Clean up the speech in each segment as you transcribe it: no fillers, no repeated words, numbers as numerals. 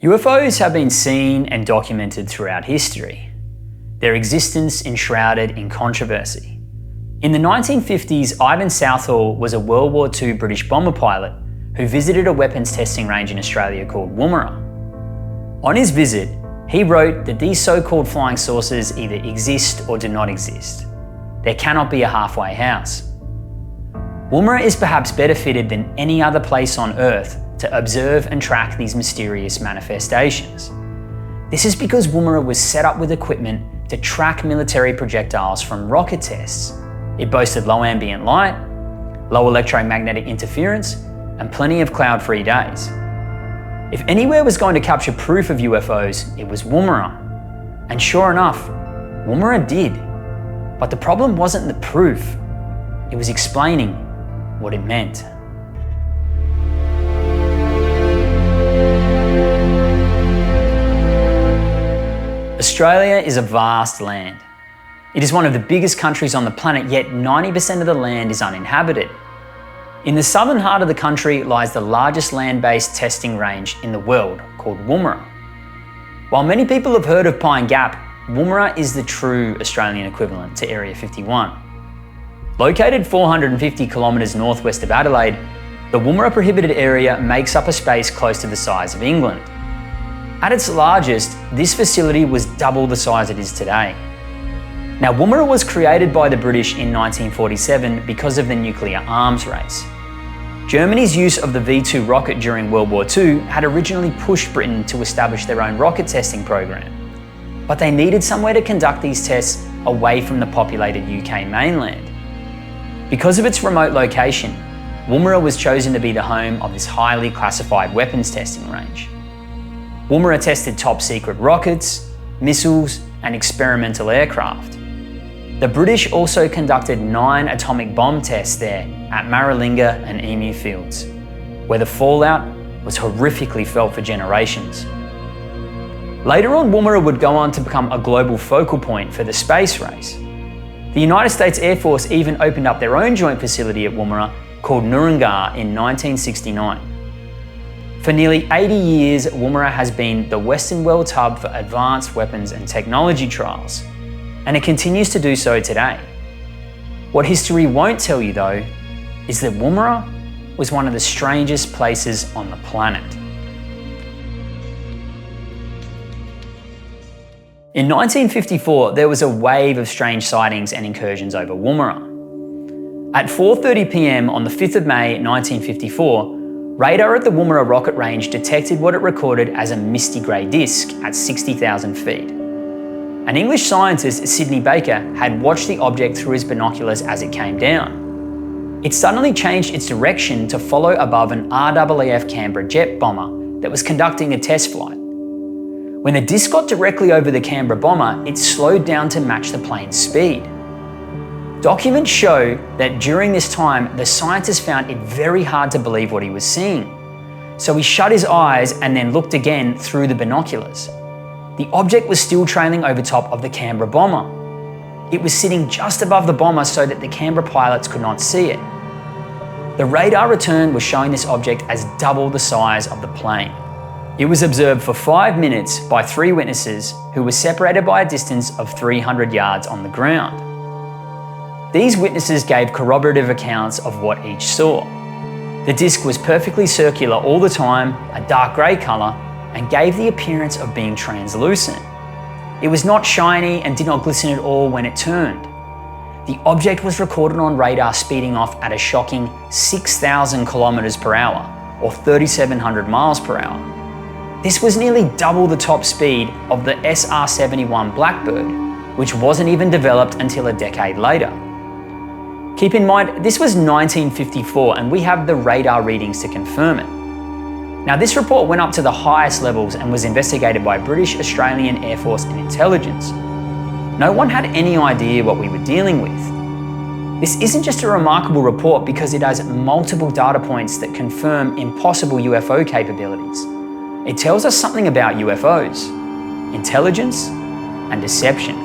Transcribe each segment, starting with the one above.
UFOs have been seen and documented throughout history, their existence enshrouded in controversy. In the 1950s, Ivan Southall was a World War II British bomber pilot who visited a weapons testing range in Australia called Woomera. On his visit, he wrote that these so-called flying saucers either exist or do not exist. There cannot be a halfway house. Woomera is perhaps better fitted than any other place on Earth to observe and track these mysterious manifestations. This is because Woomera was set up with equipment to track military projectiles from rocket tests. It boasted low ambient light, low electromagnetic interference, and plenty of cloud-free days. If anywhere was going to capture proof of UFOs, it was Woomera. And sure enough, Woomera did. But the problem wasn't the proof, it was explaining what it meant. Australia is a vast land. It is one of the biggest countries on the planet, yet 90% of the land is uninhabited. In the southern heart of the country lies the largest land-based testing range in the world, called Woomera. While many people have heard of Pine Gap, Woomera is the true Australian equivalent to Area 51. Located 450 kilometres northwest of Adelaide, the Woomera Prohibited area makes up a space close to the size of England. At its largest, this facility was double the size it is today. Now, Woomera was created by the British in 1947 because of the nuclear arms race. Germany's use of the V2 rocket during World War II had originally pushed Britain to establish their own rocket testing program. But they needed somewhere to conduct these tests away from the populated UK mainland. Because of its remote location, Woomera was chosen to be the home of this highly classified weapons testing range. Woomera tested top secret rockets, missiles, and experimental aircraft. The British also conducted 9 atomic bomb tests there at Maralinga and Emu Fields, where the fallout was horrifically felt for generations. Later on, Woomera would go on to become a global focal point for the space race. The United States Air Force even opened up their own joint facility at Woomera called Nurunga in 1969. For nearly 80 years, Woomera has been the Western world's hub for advanced weapons and technology trials, and it continues to do so today. What history won't tell you though, is that Woomera was one of the strangest places on the planet. In 1954, there was a wave of strange sightings and incursions over Woomera. At 4:30 p.m. on the 5th of May 1954, radar at the Woomera rocket range detected what it recorded as a misty grey disk at 60,000 feet. An English scientist, Sidney Baker, had watched the object through his binoculars as it came down. It suddenly changed its direction to follow above an RAAF Canberra jet bomber that was conducting a test flight. When the disk got directly over the Canberra bomber, it slowed down to match the plane's speed. Documents show that during this time, the scientist found it very hard to believe what he was seeing. So he shut his eyes and then looked again through the binoculars. The object was still trailing over top of the Canberra bomber. It was sitting just above the bomber so that the Canberra pilots could not see it. The radar return was showing this object as double the size of the plane. It was observed for 5 minutes by 3 witnesses who were separated by a distance of 300 yards on the ground. These witnesses gave corroborative accounts of what each saw. The disc was perfectly circular all the time, a dark grey colour, and gave the appearance of being translucent. It was not shiny and did not glisten at all when it turned. The object was recorded on radar speeding off at a shocking 6,000 kilometres per hour, or 3,700 miles per hour. This was nearly double the top speed of the SR-71 Blackbird, which wasn't even developed until a decade later. Keep in mind, this was 1954 and we have the radar readings to confirm it. Now, this report went up to the highest levels and was investigated by British, Australian Air Force and intelligence. No one had any idea what we were dealing with. This isn't just a remarkable report because it has multiple data points that confirm impossible UFO capabilities. It tells us something about UFOs, intelligence, and deception.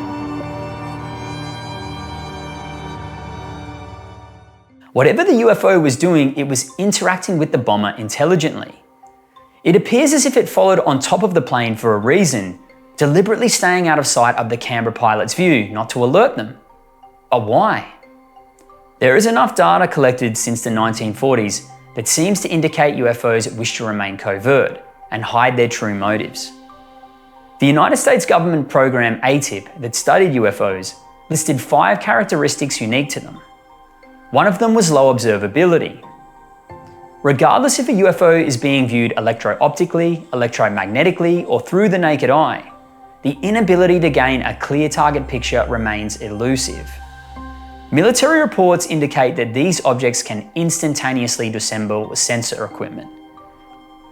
Whatever the UFO was doing, it was interacting with the bomber intelligently. It appears as if it followed on top of the plane for a reason, deliberately staying out of sight of the Canberra pilot's view, not to alert them. But why? There is enough data collected since the 1940s that seems to indicate UFOs wish to remain covert and hide their true motives. The United States government program ATIP that studied UFOs listed 5 characteristics unique to them. One of them was low observability. Regardless if a UFO is being viewed electro-optically, electromagnetically, or through the naked eye, the inability to gain a clear target picture remains elusive. Military reports indicate that these objects can instantaneously disassemble sensor equipment,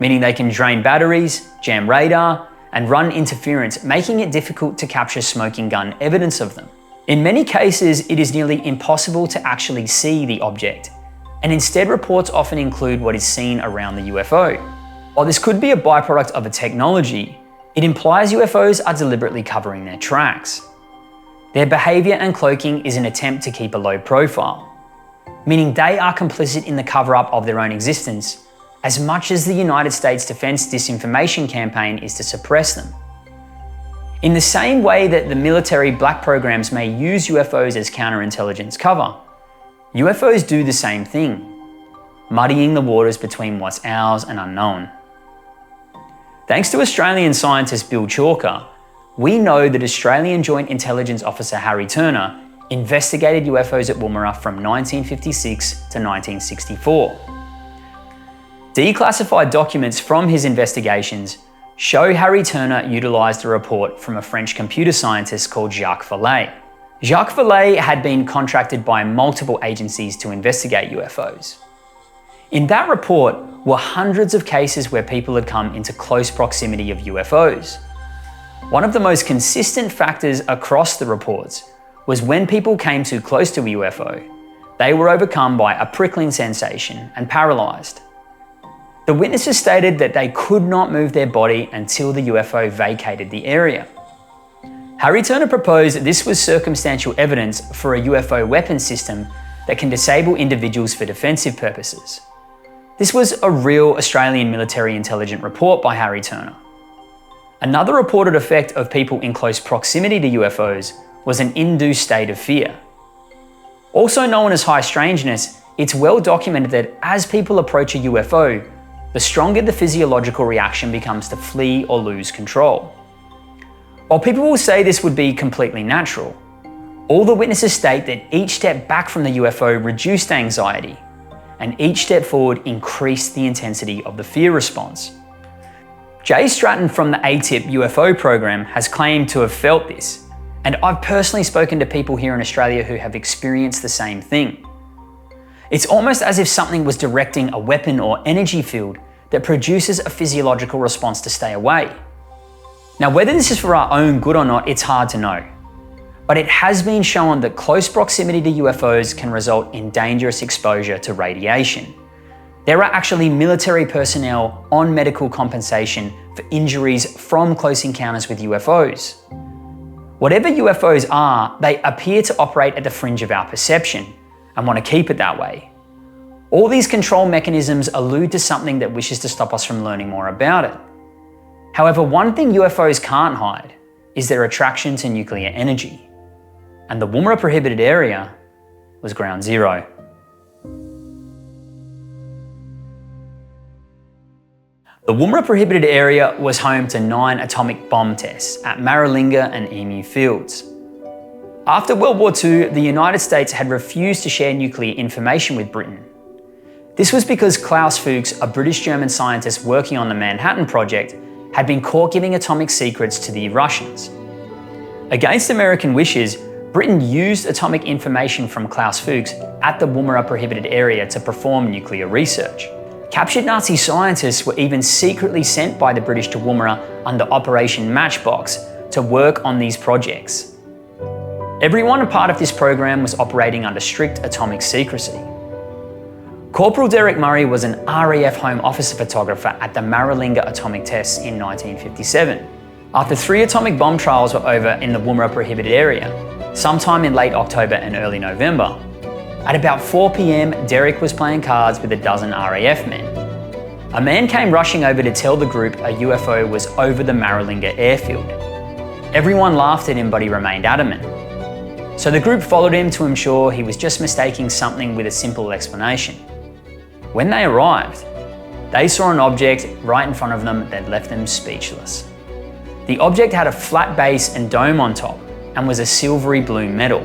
meaning they can drain batteries, jam radar, and run interference, making it difficult to capture smoking gun evidence of them. In many cases, it is nearly impossible to actually see the object, and instead reports often include what is seen around the UFO. While this could be a byproduct of a technology, it implies UFOs are deliberately covering their tracks. Their behaviour and cloaking is an attempt to keep a low profile, meaning they are complicit in the cover-up of their own existence, as much as the United States Defense disinformation campaign is to suppress them. In the same way that the military black programs may use UFOs as counterintelligence cover, UFOs do the same thing, muddying the waters between what's ours and unknown. Thanks to Australian scientist Bill Chalker, we know that Australian Joint Intelligence Officer Harry Turner investigated UFOs at Woomera from 1956 to 1964. Declassified documents from his investigations show Harry Turner utilised a report from a French computer scientist called Jacques Vallée. Jacques Vallée had been contracted by multiple agencies to investigate UFOs. In that report were hundreds of cases where people had come into close proximity of UFOs. One of the most consistent factors across the reports was when people came too close to a UFO, they were overcome by a prickling sensation and paralysed. The witnesses stated that they could not move their body until the UFO vacated the area. Harry Turner proposed this was circumstantial evidence for a UFO weapon system that can disable individuals for defensive purposes. This was a real Australian military intelligence report by Harry Turner. Another reported effect of people in close proximity to UFOs was an induced state of fear. Also known as high strangeness, it's well documented that as people approach a UFO, the stronger the physiological reaction becomes to flee or lose control. While people will say this would be completely natural, all the witnesses state that each step back from the UFO reduced anxiety, and each step forward increased the intensity of the fear response. Jay Stratton from the ATIP UFO program has claimed to have felt this, and I've personally spoken to people here in Australia who have experienced the same thing. It's almost as if something was directing a weapon or energy field that produces a physiological response to stay away. Now, whether this is for our own good or not, it's hard to know. But it has been shown that close proximity to UFOs can result in dangerous exposure to radiation. There are actually military personnel on medical compensation for injuries from close encounters with UFOs. Whatever UFOs are, they appear to operate at the fringe of our perception and want to keep it that way. All these control mechanisms allude to something that wishes to stop us from learning more about it. However, one thing UFOs can't hide is their attraction to nuclear energy. And the Woomera Prohibited area was ground zero. The Woomera Prohibited area was home to 9 atomic bomb tests at Maralinga and Emu Fields. After World War II, the United States had refused to share nuclear information with Britain. This was because Klaus Fuchs, a British-German scientist working on the Manhattan Project, had been caught giving atomic secrets to the Russians. Against American wishes, Britain used atomic information from Klaus Fuchs at the Woomera Prohibited area to perform nuclear research. Captured Nazi scientists were even secretly sent by the British to Woomera under Operation Matchbox to work on these projects. Everyone a part of this program was operating under strict atomic secrecy. Corporal Derek Murray was an RAF Home Officer photographer at the Maralinga atomic tests in 1957. After 3 atomic bomb trials were over in the Woomera Prohibited area, sometime in late October and early November, at about 4 p.m, Derek was playing cards with a dozen RAF men. A man came rushing over to tell the group a UFO was over the Maralinga airfield. Everyone laughed at him, but he remained adamant. So the group followed him to ensure he was just mistaking something with a simple explanation. When they arrived, they saw an object right in front of them that left them speechless. The object had a flat base and dome on top and was a silvery blue metal.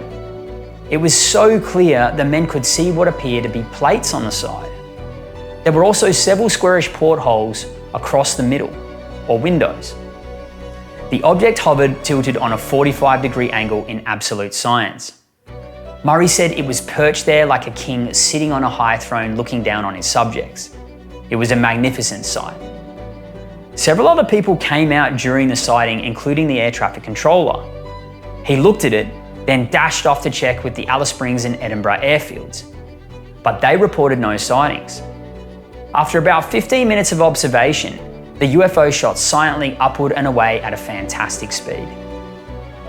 It was so clear the men could see what appeared to be plates on the side. There were also several squarish portholes across the middle, or windows. The object hovered tilted on a 45-degree angle in absolute science. Murray said it was perched there like a king sitting on a high throne looking down on his subjects. It was a magnificent sight. Several other people came out during the sighting, including the air traffic controller. He looked at it, then dashed off to check with the Alice Springs and Edinburgh airfields. But they reported no sightings. After about 15 minutes of observation, the UFO shot silently upward and away at a fantastic speed.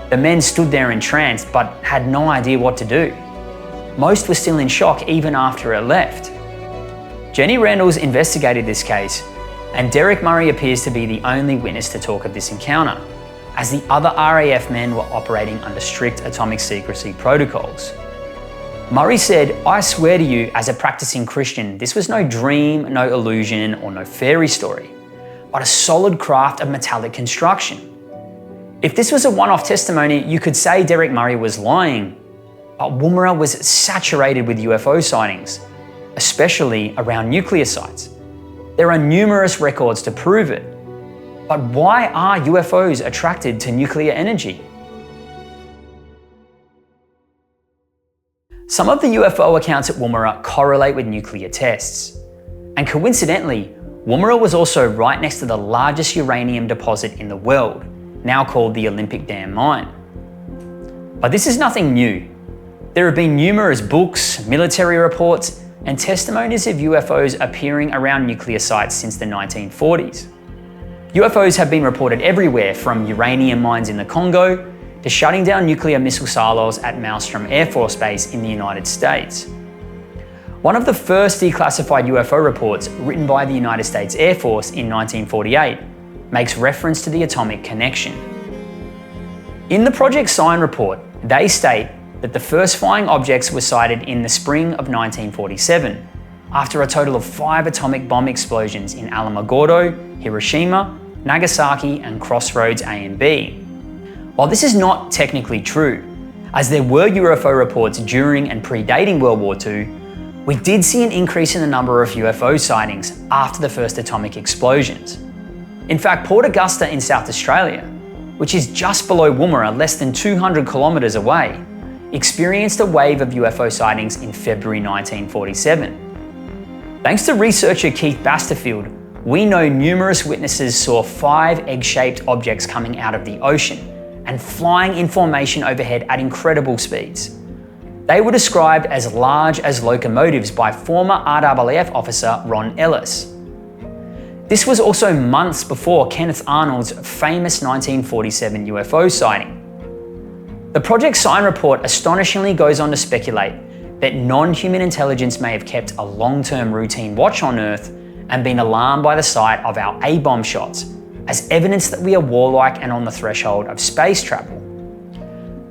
The men stood there entranced but had no idea what to do. Most were still in shock even after it left. Jenny Randalls investigated this case, and Derek Murray appears to be the only witness to talk of this encounter, as the other RAF men were operating under strict atomic secrecy protocols. Murray said, "I swear to you, as a practicing Christian, this was no dream, no illusion, or no fairy story, but a solid craft of metallic construction. If this was a one-off testimony, you could say Derek Murray was lying, but Woomera was saturated with UFO sightings, especially around nuclear sites. There are numerous records to prove it. But why are UFOs attracted to nuclear energy?" Some of the UFO accounts at Woomera correlate with nuclear tests. And coincidentally, Woomera was also right next to the largest uranium deposit in the world, now called the Olympic Dam Mine. But this is nothing new. There have been numerous books, military reports, and testimonies of UFOs appearing around nuclear sites since the 1940s. UFOs have been reported everywhere, from uranium mines in the Congo to shutting down nuclear missile silos at Malmstrom Air Force Base in the United States. One of the first declassified UFO reports, written by the United States Air Force in 1948, makes reference to the atomic connection. In the Project Sign report, they state that the first flying objects were sighted in the spring of 1947, after a total of 5 atomic bomb explosions in Alamogordo, Hiroshima, Nagasaki, and Crossroads A and B. While this is not technically true, as there were UFO reports during and predating World War II, we did see an increase in the number of UFO sightings after the first atomic explosions. In fact, Port Augusta in South Australia, which is just below Woomera, less than 200 kilometres away, experienced a wave of UFO sightings in February 1947. Thanks to researcher Keith Basterfield, we know numerous witnesses saw 5 egg-shaped objects coming out of the ocean and flying in formation overhead at incredible speeds. They were described as large as locomotives by former RAAF officer Ron Ellis. This was also months before Kenneth Arnold's famous 1947 UFO sighting. The Project Sign report astonishingly goes on to speculate that non-human intelligence may have kept a long-term routine watch on Earth and been alarmed by the sight of our A-bomb shots as evidence that we are warlike and on the threshold of space travel.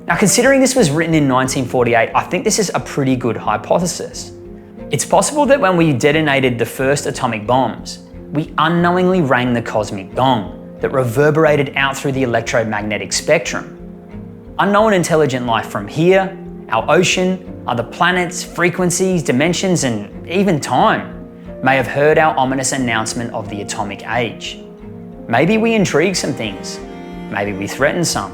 Now, considering this was written in 1948, I think this is a pretty good hypothesis. It's possible that when we detonated the first atomic bombs, we unknowingly rang the cosmic gong that reverberated out through the electromagnetic spectrum. Unknown intelligent life from here, our ocean, other planets, frequencies, dimensions, and even time may have heard our ominous announcement of the atomic age. Maybe we intrigue some things. Maybe we threaten some.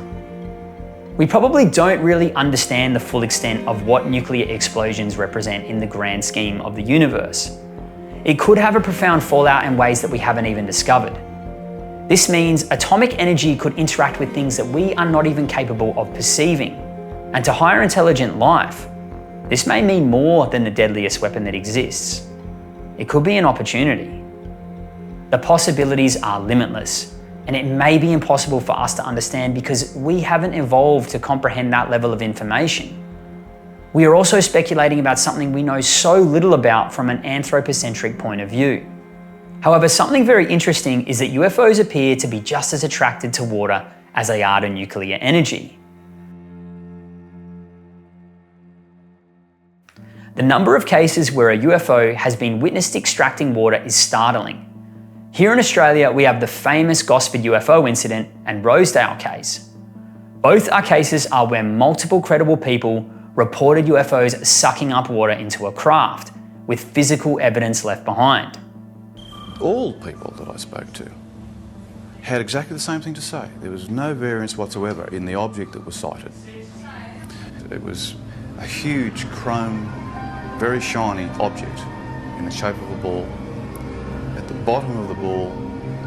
We probably don't really understand the full extent of what nuclear explosions represent in the grand scheme of the universe. It could have a profound fallout in ways that we haven't even discovered. This means atomic energy could interact with things that we are not even capable of perceiving. And to higher intelligent life, this may mean more than the deadliest weapon that exists. It could be an opportunity. The possibilities are limitless, and it may be impossible for us to understand because we haven't evolved to comprehend that level of information. We are also speculating about something we know so little about from an anthropocentric point of view. However, something very interesting is that UFOs appear to be just as attracted to water as they are to nuclear energy. The number of cases where a UFO has been witnessed extracting water is startling. Here in Australia, we have the famous Gosford UFO incident and Rosedale case. Both our cases are where multiple credible people reported UFOs sucking up water into a craft, with physical evidence left behind. All people that I spoke to had exactly the same thing to say. There was no variance whatsoever in the object that was sighted. It was a huge chrome, very shiny object in the shape of a ball. At the bottom of the ball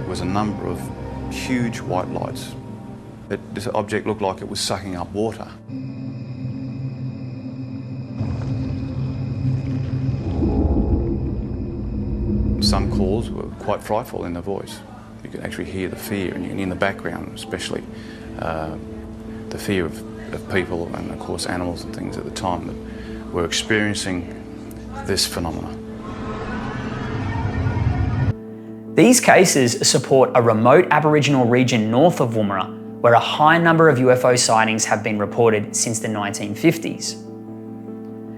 was a number of huge white lights. This object looked like it was sucking up water. Some calls were quite frightful in the voice. You could actually hear the fear, and in the background especially, the fear of people and of course animals and things at the time that were experiencing this phenomenon. These cases support a remote Aboriginal region north of Woomera, where a high number of UFO sightings have been reported since the 1950s.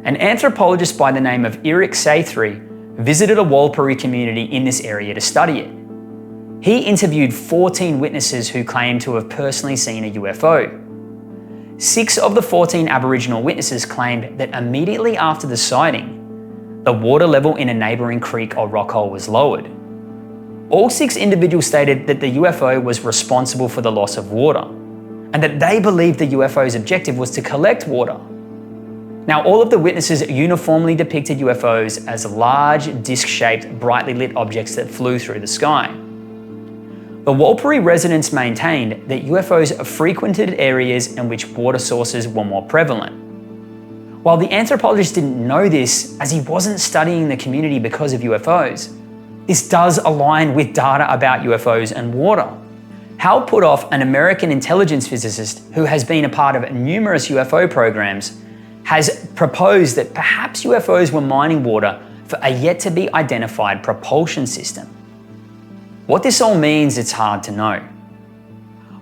An anthropologist by the name of Eric Saithri visited a Warlpiri community in this area to study it. He interviewed 14 witnesses who claimed to have personally seen a UFO. 6 of the 14 Aboriginal witnesses claimed that immediately after the sighting, the water level in a neighbouring creek or rockhole was lowered. All 6 individuals stated that the UFO was responsible for the loss of water, and that they believed the UFO's objective was to collect water. Now, all of the witnesses uniformly depicted UFOs as large, disc-shaped, brightly lit objects that flew through the sky. The Warlpiri residents maintained that UFOs frequented areas in which water sources were more prevalent. While the anthropologist didn't know this, as he wasn't studying the community because of UFOs, this does align with data about UFOs and water. Hal Puthoff, an American intelligence physicist who has been a part of numerous UFO programs, has proposed that perhaps UFOs were mining water for a yet-to-be-identified propulsion system. What this all means, it's hard to know.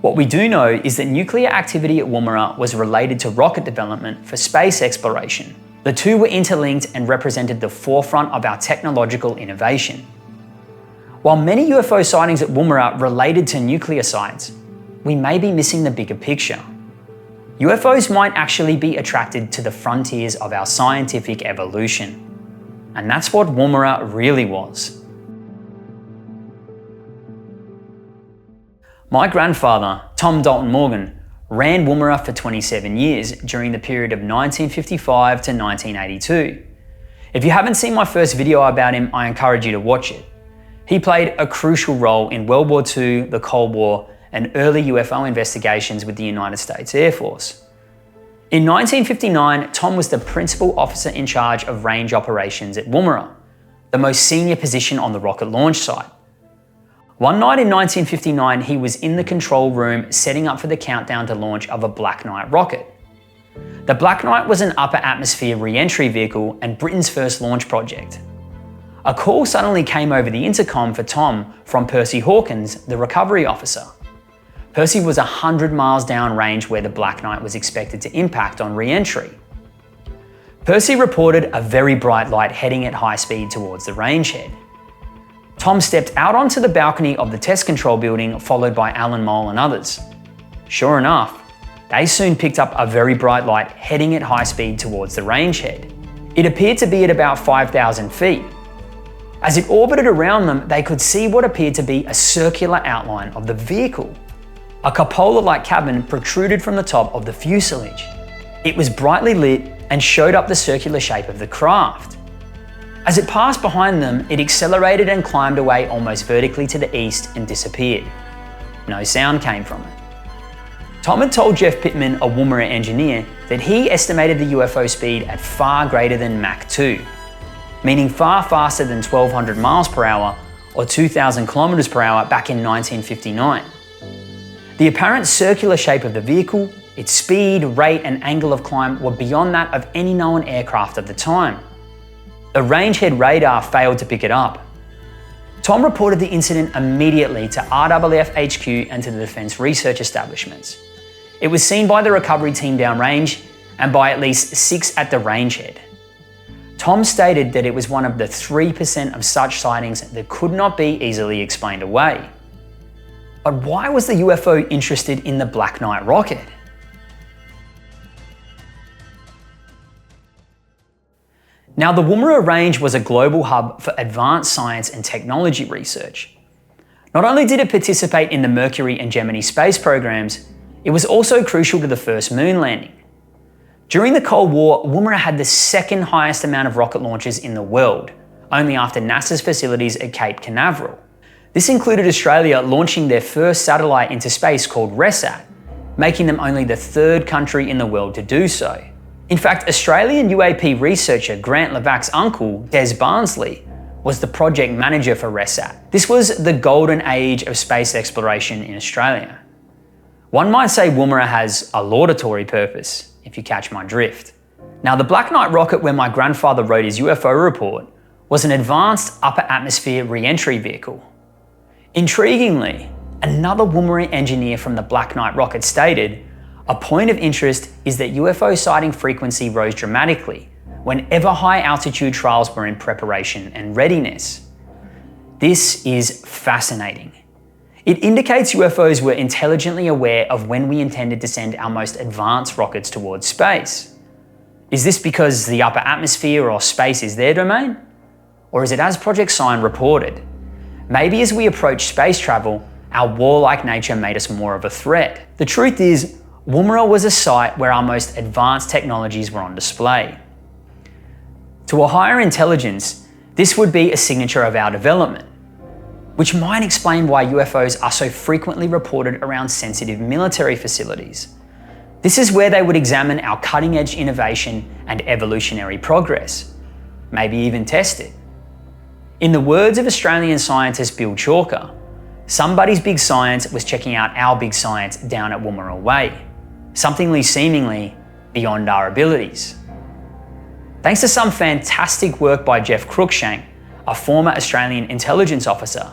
What we do know is that nuclear activity at Woomera was related to rocket development for space exploration. The two were interlinked and represented the forefront of our technological innovation. While many UFO sightings at Woomera related to nuclear sites, we may be missing the bigger picture. UFOs might actually be attracted to the frontiers of our scientific evolution. And that's what Woomera really was. My grandfather, Tom Dalton-Morgan, ran Woomera for 27 years during the period of 1955 to 1982. If you haven't seen my first video about him, I encourage you to watch it. He played a crucial role in World War II, the Cold War, and early UFO investigations with the United States Air Force. In 1959, Tom was the principal officer in charge of range operations at Woomera, the most senior position on the rocket launch site. One night in 1959, he was in the control room setting up for the countdown to launch of a Black Knight rocket. The Black Knight was an upper atmosphere re-entry vehicle and Britain's first launch project. A call suddenly came over the intercom for Tom from Percy Hawkins, the recovery officer. Percy was 100 miles downrange where the Black Knight was expected to impact on re-entry. Percy reported a very bright light heading at high speed towards the range head. Tom stepped out onto the balcony of the test control building, followed by Alan Mole and others. Sure enough, they soon picked up a very bright light heading at high speed towards the range head. It appeared to be at about 5,000 feet. As it orbited around them, they could see what appeared to be a circular outline of the vehicle. A cupola-like cabin protruded from the top of the fuselage. It was brightly lit and showed up the circular shape of the craft. As it passed behind them, it accelerated and climbed away almost vertically to the east and disappeared. No sound came from it. Tom had told Jeff Pittman, a Woomera engineer, that he estimated the UFO speed at far greater than Mach 2, meaning far faster than 1,200 miles per hour or 2,000 kilometers per hour back in 1959. The apparent circular shape of the vehicle, its speed, rate, and angle of climb were beyond that of any known aircraft of the time. The rangehead radar failed to pick it up. Tom reported the incident immediately to RAAF HQ and to the Defence Research Establishments. It was seen by the recovery team downrange and by at least 6 at the range head. Tom stated that it was one of the 3% of such sightings that could not be easily explained away. But why was the UFO interested in the Black Knight rocket? Now, the Woomera Range was a global hub for advanced science and technology research. Not only did it participate in the Mercury and Gemini space programs, it was also crucial to the first moon landing. During the Cold War, Woomera had the second highest amount of rocket launches in the world, only after NASA's facilities at Cape Canaveral. This included Australia launching their first satellite into space called RESAT, making them only the 3rd country in the world to do so. In fact, Australian UAP researcher Grant Levac's uncle, Des Barnsley, was the project manager for RESAT. This was the golden age of space exploration in Australia. One might say Woomera has a laudatory purpose, if you catch my drift. Now, the Black Knight rocket where my grandfather wrote his UFO report was an advanced upper atmosphere re-entry vehicle. Intriguingly, another Woomera engineer from the Black Knight rocket stated, "A point of interest is that UFO sighting frequency rose dramatically whenever high altitude trials were in preparation and readiness." This is fascinating. It indicates UFOs were intelligently aware of when we intended to send our most advanced rockets towards space. Is this because the upper atmosphere or space is their domain? Or is it as Project Sign reported? Maybe as we approach space travel, our warlike nature made us more of a threat. The truth is, Woomera was a site where our most advanced technologies were on display. To a higher intelligence, this would be a signature of our development, which might explain why UFOs are so frequently reported around sensitive military facilities. This is where they would examine our cutting-edge innovation and evolutionary progress, maybe even test it. In the words of Australian scientist Bill Chalker, somebody's big science was checking out our big science down at Woomera Way, something seemingly beyond our abilities. Thanks to some fantastic work by Jeff Cruikshank, a former Australian intelligence officer,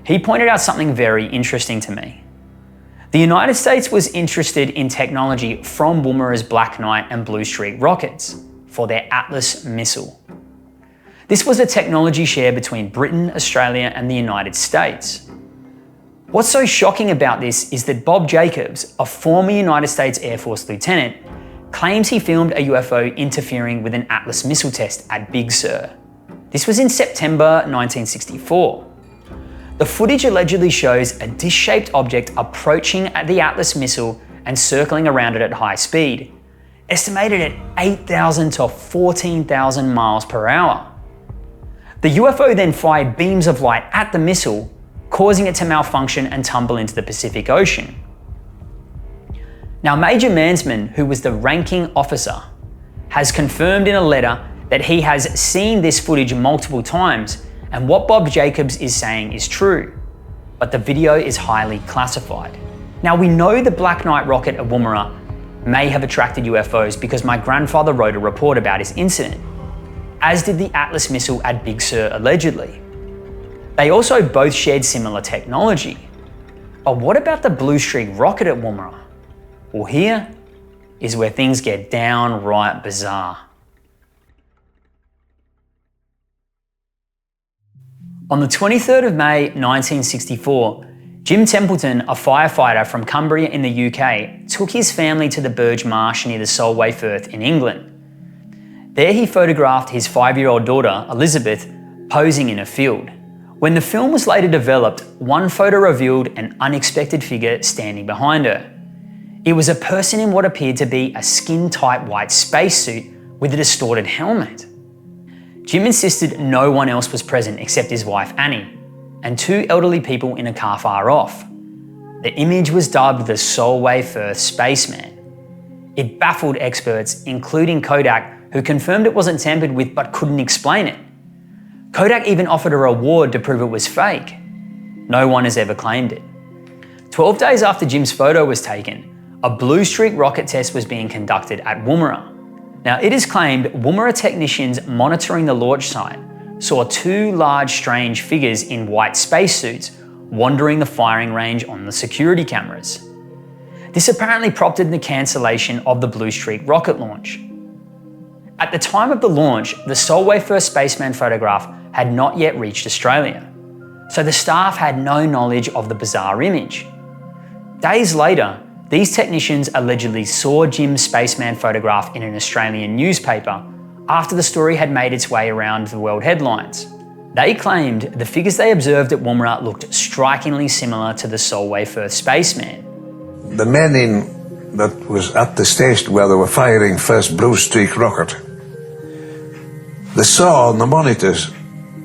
he pointed out something very interesting to me. The United States was interested in technology from Woomera's Black Knight and Blue Streak rockets for their Atlas missile. This was a technology share between Britain, Australia, and the United States. What's so shocking about this is that Bob Jacobs, a former United States Air Force lieutenant, claims he filmed a UFO interfering with an Atlas missile test at Big Sur. This was in September 1964. The footage allegedly shows a dish-shaped object approaching the Atlas missile and circling around it at high speed, estimated at 8,000 to 14,000 miles per hour. The UFO then fired beams of light at the missile, causing it to malfunction and tumble into the Pacific Ocean. Now, Major Mansman, who was the ranking officer, has confirmed in a letter that he has seen this footage multiple times, and what Bob Jacobs is saying is true, but the video is highly classified. Now, we know the Black Knight rocket at Woomera may have attracted UFOs because my grandfather wrote a report about his incident, as did the Atlas missile at Big Sur allegedly. They also both shared similar technology. But what about the Blue Streak rocket at Woomera? Well, here is where things get downright bizarre. On the 23rd of May 1964, Jim Templeton, a firefighter from Cumbria in the UK, took his family to the Burge Marsh near the Solway Firth in England. There he photographed his 5-year-old daughter, Elizabeth, posing in a field. When the film was later developed, one photo revealed an unexpected figure standing behind her. It was a person in what appeared to be a skin-tight white spacesuit with a distorted helmet. Jim insisted no one else was present except his wife Annie, and 2 elderly people in a car far off. The image was dubbed the Solway Firth Spaceman. It baffled experts, including Kodak, who confirmed it wasn't tampered with but couldn't explain it. Kodak even offered a reward to prove it was fake. No one has ever claimed it. 12 days after Jim's photo was taken, a Blue Streak rocket test was being conducted at Woomera. Now, it is claimed Woomera technicians monitoring the launch site saw two large strange figures in white spacesuits wandering the firing range on the security cameras. This apparently prompted the cancellation of the Blue Streak rocket launch. At the time of the launch, the Solway Firth Spaceman photograph had not yet reached Australia, so the staff had no knowledge of the bizarre image. Days later, these technicians allegedly saw Jim's spaceman photograph in an Australian newspaper after the story had made its way around the world headlines. They claimed the figures they observed at Woomera looked strikingly similar to the Solway Firth Spaceman. The men that was at the station where they were firing first Blue Streak rocket, they saw on the monitors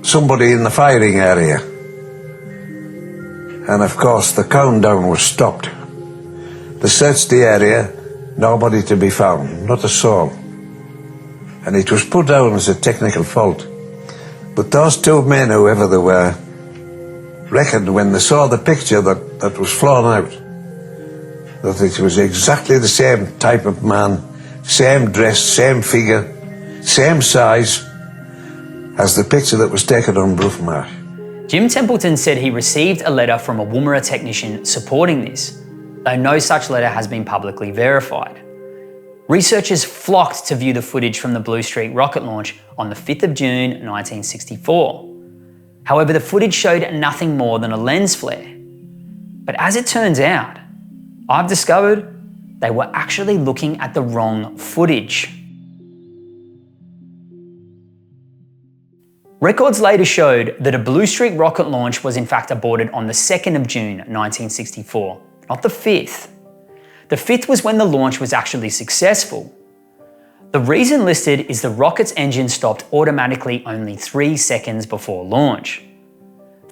somebody in the firing area. And of course the countdown was stopped. They searched the area, nobody to be found, not a soul. And it was put down as a technical fault. But those two men, whoever they were, reckoned when they saw the picture that was flown out, that it was exactly the same type of man, same dress, same figure, same size as the picture that was taken on Woomera. Jim Templeton said he received a letter from a Woomera technician supporting this, though no such letter has been publicly verified. Researchers flocked to view the footage from the Blue Streak rocket launch on the 5th of June 1964. However, the footage showed nothing more than a lens flare. But as it turns out, I've discovered they were actually looking at the wrong footage. Records later showed that a Blue Streak rocket launch was in fact aborted on the 2nd of June 1964, not the 5th. The 5th was when the launch was actually successful. The reason listed is the rocket's engine stopped automatically only 3 seconds before launch.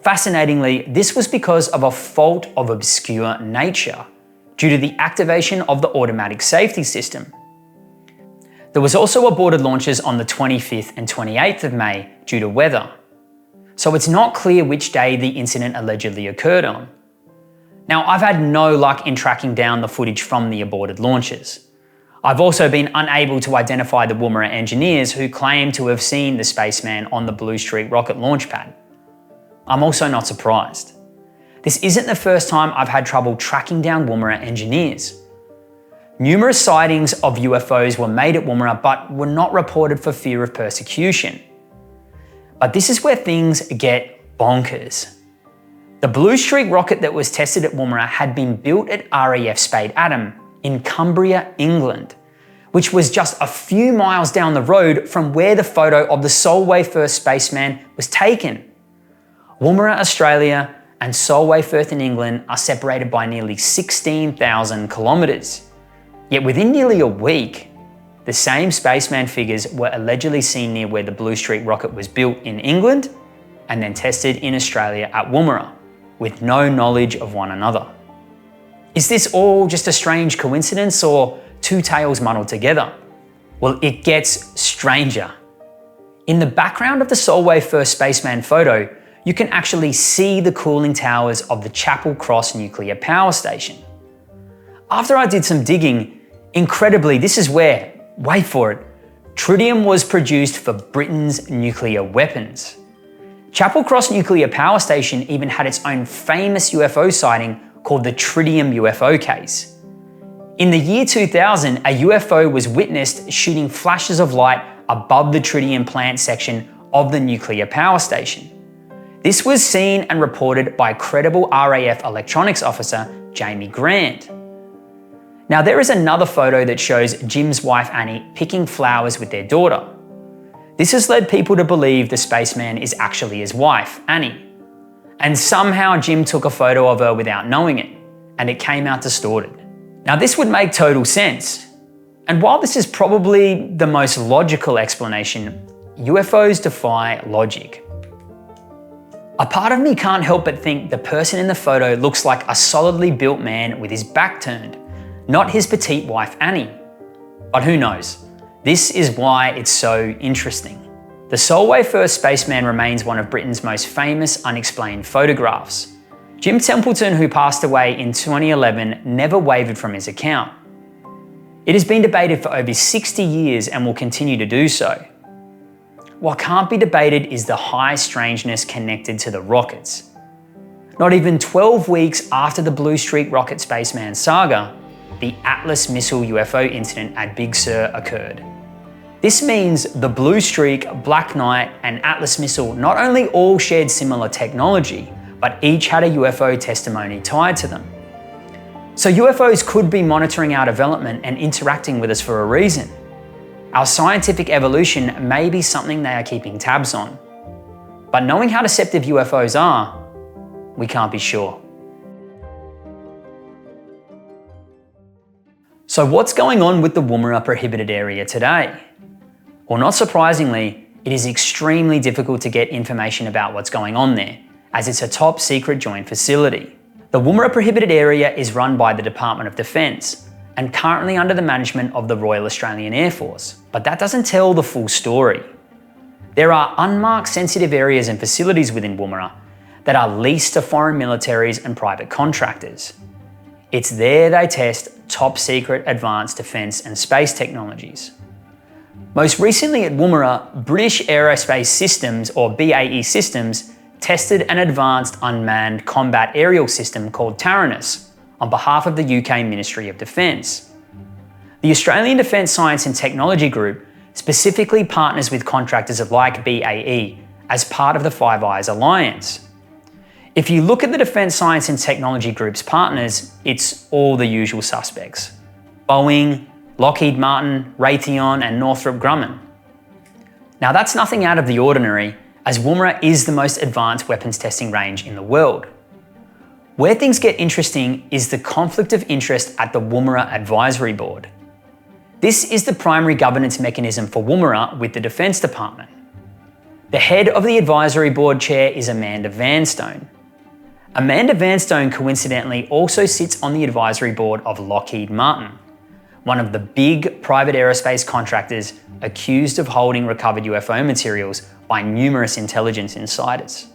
Fascinatingly, this was because of a fault of obscure nature, due to the activation of the automatic safety system. There was also aborted launches on the 25th and 28th of May due to weather, so it's not clear which day the incident allegedly occurred on. Now, I've had no luck in tracking down the footage from the aborted launches. I've also been unable to identify the Woomera engineers who claim to have seen the spaceman on the Blue Streak rocket launch pad. I'm also not surprised. This isn't the first time I've had trouble tracking down Woomera engineers. Numerous sightings of UFOs were made at Woomera but were not reported for fear of persecution. But this is where things get bonkers. The Blue Streak rocket that was tested at Woomera had been built at RAF Spade Adam in Cumbria, England, which was just a few miles down the road from where the photo of the Solway Firth Spaceman was taken. Woomera, Australia and Solway Firth in England are separated by nearly 16,000 kilometres. Yet within nearly a week, the same spaceman figures were allegedly seen near where the Blue Streak rocket was built in England and then tested in Australia at Woomera, with no knowledge of one another. Is this all just a strange coincidence or two tales muddled together? Well, it gets stranger. In the background of the Solway Firth Spaceman photo, you can actually see the cooling towers of the Chapel Cross nuclear power station. After I did some digging, incredibly, this is where, wait for it, tritium was produced for Britain's nuclear weapons. Chapel Cross nuclear power station even had its own famous UFO sighting called the tritium UFO case. In the year 2000, a UFO was witnessed shooting flashes of light above the tritium plant section of the nuclear power station. This was seen and reported by credible RAF electronics officer Jamie Grant. Now, there is another photo that shows Jim's wife Annie picking flowers with their daughter. This has led people to believe the spaceman is actually his wife, Annie. And somehow Jim took a photo of her without knowing it, and it came out distorted. Now, this would make total sense. And while this is probably the most logical explanation, UFOs defy logic. A part of me can't help but think the person in the photo looks like a solidly built man with his back turned, not his petite wife Annie. But who knows? This is why it's so interesting. The Solway Firth Spaceman remains one of Britain's most famous unexplained photographs. Jim Templeton, who passed away in 2011, never wavered from his account. It has been debated for over 60 years and will continue to do so. what can't be debated is the high strangeness connected to the rockets. Not even 12 weeks after the Blue Streak rocket spaceman saga, the Atlas missile UFO incident at Big Sur occurred. This means the Blue Streak, Black Knight, and Atlas missile not only all shared similar technology, but each had a UFO testimony tied to them. So UFOs could be monitoring our development and interacting with us for a reason. Our scientific evolution may be something they are keeping tabs on. But knowing how deceptive UFOs are, we can't be sure. So what's going on with the Woomera Prohibited area today? Well, not surprisingly, it is extremely difficult to get information about what's going on there, as it's a top secret joint facility. The Woomera Prohibited area is run by the Department of Defence and currently under the management of the Royal Australian Air Force, but that doesn't tell the full story. There are unmarked sensitive areas and facilities within Woomera that are leased to foreign militaries and private contractors. It's there they test top secret advanced defence and space technologies. Most recently at Woomera, British Aerospace Systems, or BAE Systems, tested an advanced unmanned combat aerial system called Taranis on behalf of the UK Ministry of Defence. The Australian Defence Science and Technology Group specifically partners with contractors like BAE as part of the Five Eyes Alliance. If you look at the Defence Science and Technology Group's partners, it's all the usual suspects: Boeing, Lockheed Martin, Raytheon, and Northrop Grumman. Now that's nothing out of the ordinary, as Woomera is the most advanced weapons testing range in the world. Where things get interesting is the conflict of interest at the Woomera Advisory Board. This is the primary governance mechanism for Woomera with the Defence Department. The head of the Advisory Board chair is Amanda Vanstone. Amanda Vanstone coincidentally also sits on the Advisory Board of Lockheed Martin, one of the big private aerospace contractors accused of holding recovered UFO materials by numerous intelligence insiders.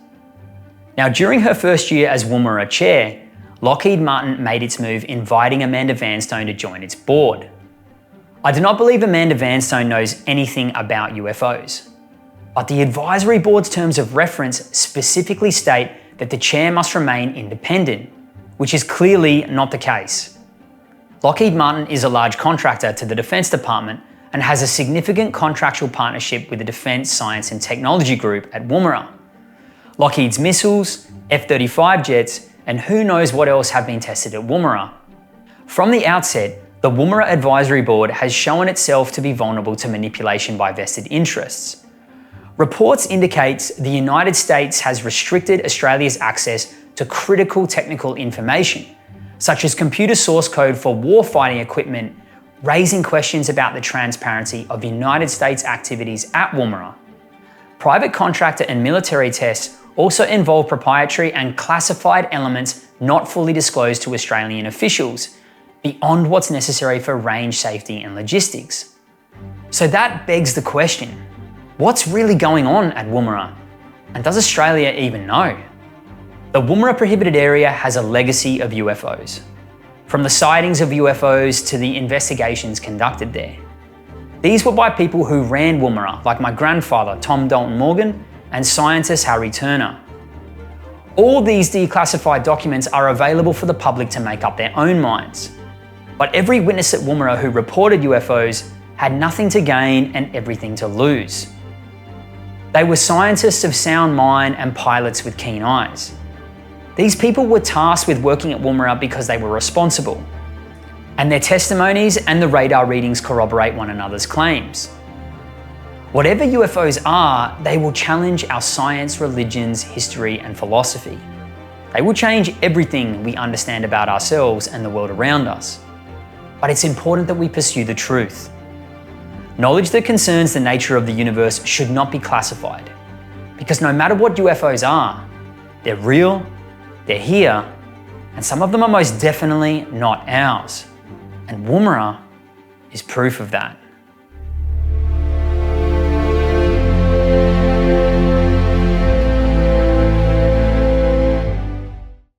Now, during her first year as Woomera chair, Lockheed Martin made its move inviting Amanda Vanstone to join its board. I do not believe Amanda Vanstone knows anything about UFOs, but the advisory board's terms of reference specifically state that the chair must remain independent, which is clearly not the case. Lockheed Martin is a large contractor to the Defence Department and has a significant contractual partnership with the Defence Science and Technology Group at Woomera. Lockheed's missiles, F-35 jets, and who knows what else have been tested at Woomera. From the outset, the Woomera Advisory Board has shown itself to be vulnerable to manipulation by vested interests. Reports indicate the United States has restricted Australia's access to critical technical information, such as computer source code for warfighting equipment, raising questions about the transparency of United States activities at Woomera. Private contractor and military tests also involve proprietary and classified elements not fully disclosed to Australian officials, beyond what's necessary for range safety and logistics. So that begs the question, what's really going on at Woomera? And does Australia even know? The Woomera Prohibited Area has a legacy of UFOs, from the sightings of UFOs to the investigations conducted there. These were by people who ran Woomera, like my grandfather, Tom Dalton-Morgan, and scientist Harry Turner. All these declassified documents are available for the public to make up their own minds. But every witness at Woomera who reported UFOs had nothing to gain and everything to lose. They were scientists of sound mind and pilots with keen eyes. These people were tasked with working at Woomera because they were responsible, and their testimonies and the radar readings corroborate one another's claims. Whatever UFOs are, they will challenge our science, religions, history, and philosophy. They will change everything we understand about ourselves and the world around us. But it's important that we pursue the truth. Knowledge that concerns the nature of the universe should not be classified, because no matter what UFOs are, they're real, they're here, and some of them are most definitely not ours. And Woomera is proof of that.